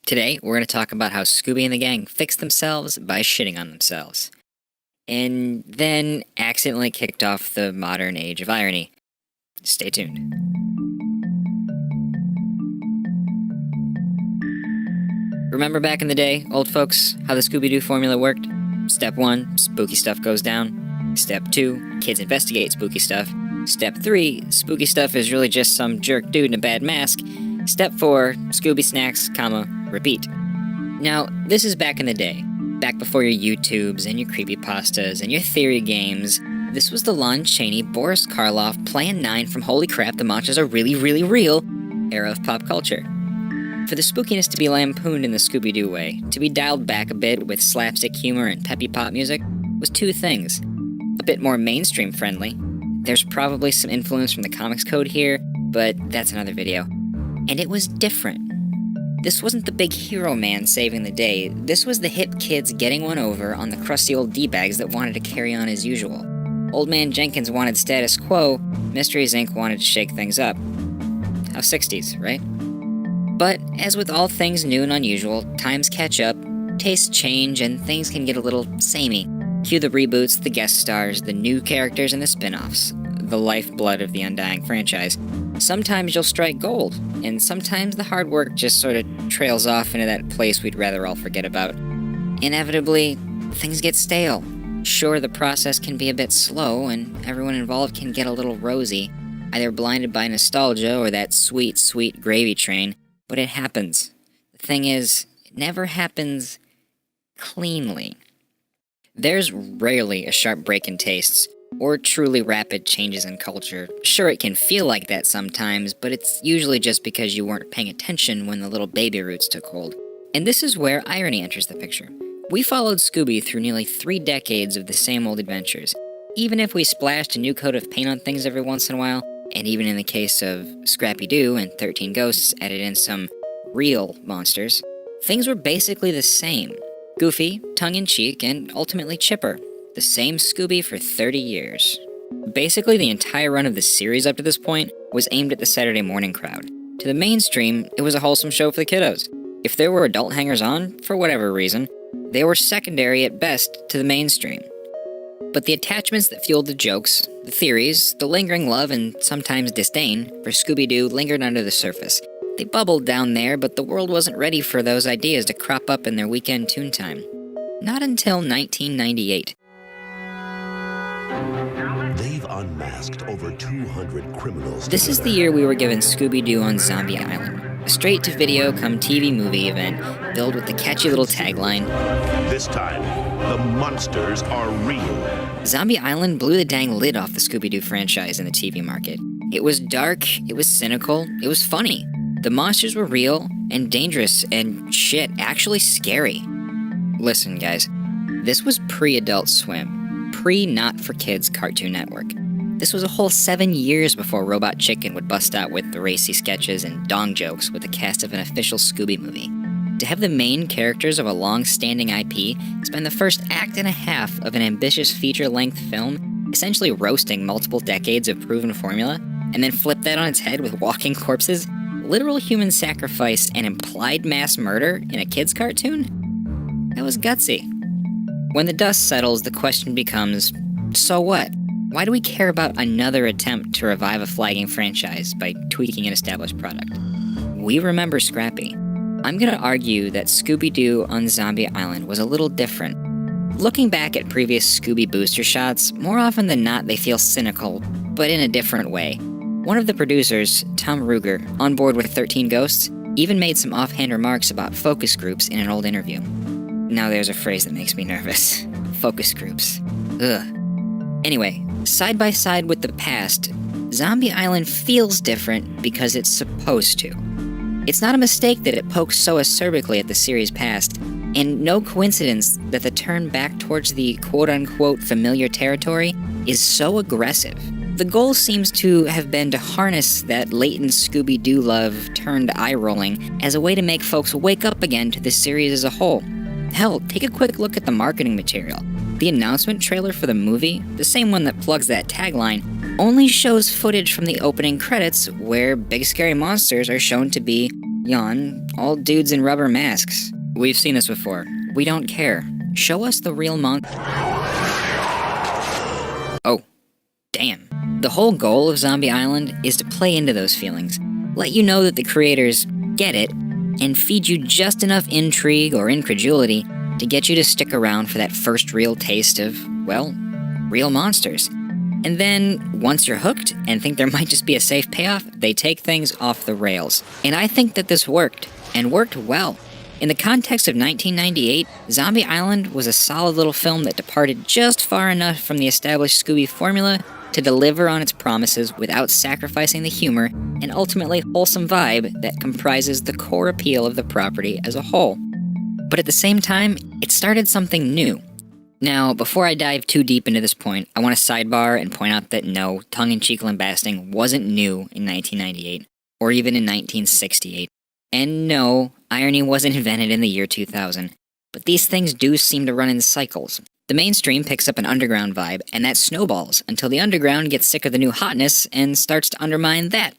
Today, we're going to talk about how Scooby and the gang fixed themselves by shitting on themselves. And then accidentally kicked off the modern age of irony. Stay tuned. Remember back in the day, old folks, how the Scooby Doo formula worked? Step 1, spooky stuff goes down. Step 2, kids investigate spooky stuff. Step 3, spooky stuff is really just some jerk dude in a bad mask. Step 4, Scooby snacks, repeat. Now, this is back in the day. Back before your YouTubes and your creepypastas and your theory games. This was the Lon Chaney, Boris Karloff, Plan 9 from Holy Crap, the Monsters Are Really, Really Real era of pop culture. For the spookiness to be lampooned in the Scooby Doo way, to be dialed back a bit with slapstick humor and peppy pop music, was two things. A bit more mainstream friendly. There's probably some influence from the comics code here, but that's another video. And it was different. This wasn't the big hero man saving the day. This was the hip kids getting one over on the crusty old D-bags that wanted to carry on as usual. Old Man Jenkins wanted status quo, Mysteries Inc. wanted to shake things up. How 60s, right? But, as with all things new and unusual, times catch up, tastes change, and things can get a little samey. Cue the reboots, the guest stars, the new characters, and the spin-offs. The lifeblood of the undying franchise. Sometimes you'll strike gold, and sometimes the hard work just sort of trails off into that place we'd rather all forget about. Inevitably, things get stale. Sure, the process can be a bit slow, and everyone involved can get a little rosy, either blinded by nostalgia or that sweet, sweet gravy train, but it happens. The thing is, it never happens cleanly. There's rarely a sharp break in tastes, or truly rapid changes in culture. Sure, it can feel like that sometimes, but it's usually just because you weren't paying attention when the little baby roots took hold. And this is where irony enters the picture. We followed Scooby through nearly 3 decades of the same old adventures. Even if we splashed a new coat of paint on things every once in a while, and even in the case of Scrappy Doo and 13 Ghosts added in some real monsters, things were basically the same. Goofy, tongue-in-cheek, and ultimately chipper. The same Scooby for 30 years. Basically, the entire run of the series up to this point was aimed at the Saturday morning crowd. To the mainstream, it was a wholesome show for the kiddos. If there were adult hangers-on, for whatever reason, they were secondary at best to the mainstream. But the attachments that fueled the jokes, the theories, the lingering love, and sometimes disdain for Scooby-Doo lingered under the surface. They bubbled down there, but the world wasn't ready for those ideas to crop up in their weekend toontime. Not until 1998. They've unmasked over 200 criminals. This is the year we were given Scooby Doo on Zombie Island, a straight-to-video come TV movie event billed with the catchy little tagline, This time, the monsters are real. Zombie Island blew the dang lid off the Scooby Doo franchise in the TV market. It was dark, it was cynical, it was funny. The monsters were real and dangerous and shit, actually scary. Listen, guys, this was pre-Adult Swim, pre-not-for-kids Cartoon Network. This was a whole 7 years before Robot Chicken would bust out with the racy sketches and dong jokes with the cast of an official Scooby movie. To have the main characters of a long-standing IP spend the first act and a half of an ambitious feature-length film, essentially roasting multiple decades of proven formula, and then flip that on its head with walking corpses, literal human sacrifice, and implied mass murder in a kids' cartoon? That was gutsy. When the dust settles, the question becomes, so what? Why do we care about another attempt to revive a flagging franchise by tweaking an established product? We remember Scrappy. I'm gonna argue that Scooby-Doo on Zombie Island was a little different. Looking back at previous Scooby booster shots, more often than not they feel cynical, but in a different way. One of the producers, Tom Ruger, on board with 13 Ghosts, even made some offhand remarks about focus groups in an old interview. Now there's a phrase that makes me nervous. Focus groups. Ugh. Anyway, side by side with the past, Zombie Island feels different because it's supposed to. It's not a mistake that it pokes so acerbically at the series past, and no coincidence that the turn back towards the quote-unquote familiar territory is so aggressive. The goal seems to have been to harness that latent Scooby-Doo love turned eye-rolling as a way to make folks wake up again to the series as a whole. Hell, take a quick look at the marketing material. The announcement trailer for the movie, the same one that plugs that tagline, only shows footage from the opening credits where big scary monsters are shown to be Yawn, all dudes in rubber masks. We've seen this before. We don't care. Show us the real Oh, damn. The whole goal of Zombie Island is to play into those feelings, let you know that the creators get it, and feed you just enough intrigue or incredulity to get you to stick around for that first real taste of, well, real monsters. And then, once you're hooked and think there might just be a safe payoff, they take things off the rails. And I think that this worked, and worked well. In the context of 1998, Zombie Island was a solid little film that departed just far enough from the established Scooby formula to deliver on its promises without sacrificing the humor and ultimately wholesome vibe that comprises the core appeal of the property as a whole. But at the same time, it started something new. Now, before I dive too deep into this point, I want to sidebar and point out that no, tongue-in-cheek lambasting wasn't new in 1998, or even in 1968. And no, irony wasn't invented in the year 2000. But these things do seem to run in cycles. The mainstream picks up an underground vibe, and that snowballs until the underground gets sick of the new hotness and starts to undermine that.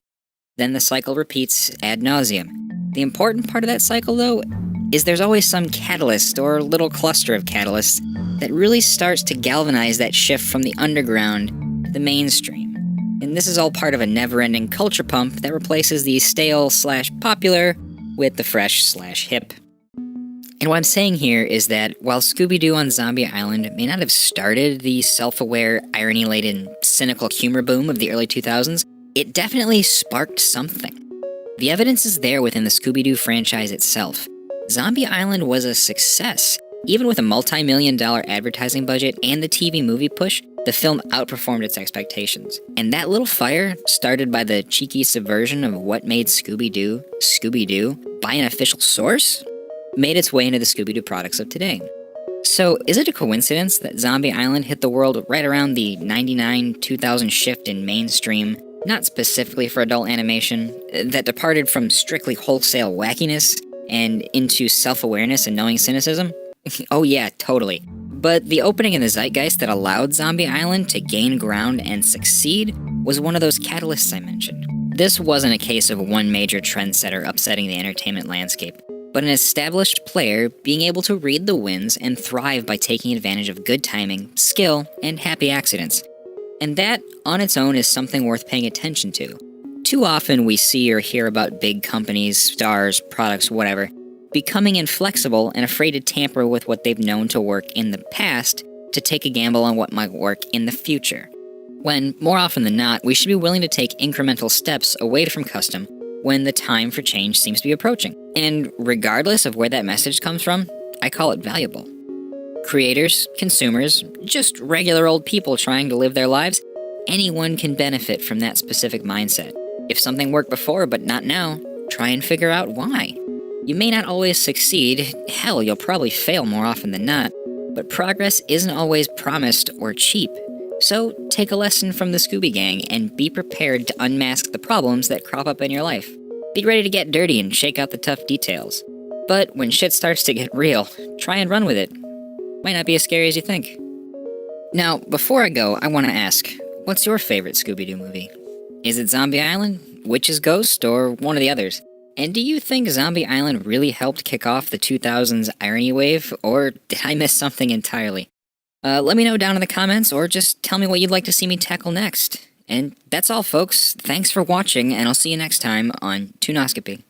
Then the cycle repeats ad nauseum. The important part of that cycle, though, is there's always some catalyst or little cluster of catalysts that really starts to galvanize that shift from the underground to the mainstream. And this is all part of a never-ending culture pump that replaces the stale/popular with the fresh/hip. And what I'm saying here is that while Scooby Doo on Zombie Island may not have started the self-aware, irony-laden, cynical humor boom of the early 2000s, it definitely sparked something. The evidence is there within the Scooby Doo franchise itself. Zombie Island was a success. Even with a multi-million-dollar advertising budget and the TV movie push, the film outperformed its expectations. And that little fire, started by the cheeky subversion of what made Scooby Doo, by an official source, made its way into the Scooby Doo products of today. So, is it a coincidence that Zombie Island hit the world right around the 99-2000 shift in mainstream, not specifically for adult animation, that departed from strictly wholesale wackiness and into self-awareness and knowing cynicism? Oh yeah, totally. But the opening in the zeitgeist that allowed Zombie Island to gain ground and succeed was one of those catalysts I mentioned. This wasn't a case of one major trendsetter upsetting the entertainment landscape, but an established player being able to read the winds and thrive by taking advantage of good timing, skill, and happy accidents. And that, on its own, is something worth paying attention to. Too often we see or hear about big companies, stars, products, whatever, becoming inflexible and afraid to tamper with what they've known to work in the past to take a gamble on what might work in the future. When, more often than not, we should be willing to take incremental steps away from custom when the time for change seems to be approaching. And regardless of where that message comes from, I call it valuable. Creators, consumers, just regular old people trying to live their lives, anyone can benefit from that specific mindset. If something worked before but not now, try and figure out why. You may not always succeed, hell, you'll probably fail more often than not, but progress isn't always promised or cheap. So take a lesson from the Scooby Gang and be prepared to unmask the problems that crop up in your life. Be ready to get dirty and shake out the tough details. But when shit starts to get real, try and run with it. Might not be as scary as you think. Now, before I go, I want to ask, what's your favorite Scooby Doo movie? Is it Zombie Island, Witch's Ghost, or one of the others? And do you think Zombie Island really helped kick off the 2000s irony wave, or did I miss something entirely? Let me know down in the comments, or just tell me what you'd like to see me tackle next. And that's all, folks. Thanks for watching, and I'll see you next time on Toonoscopy.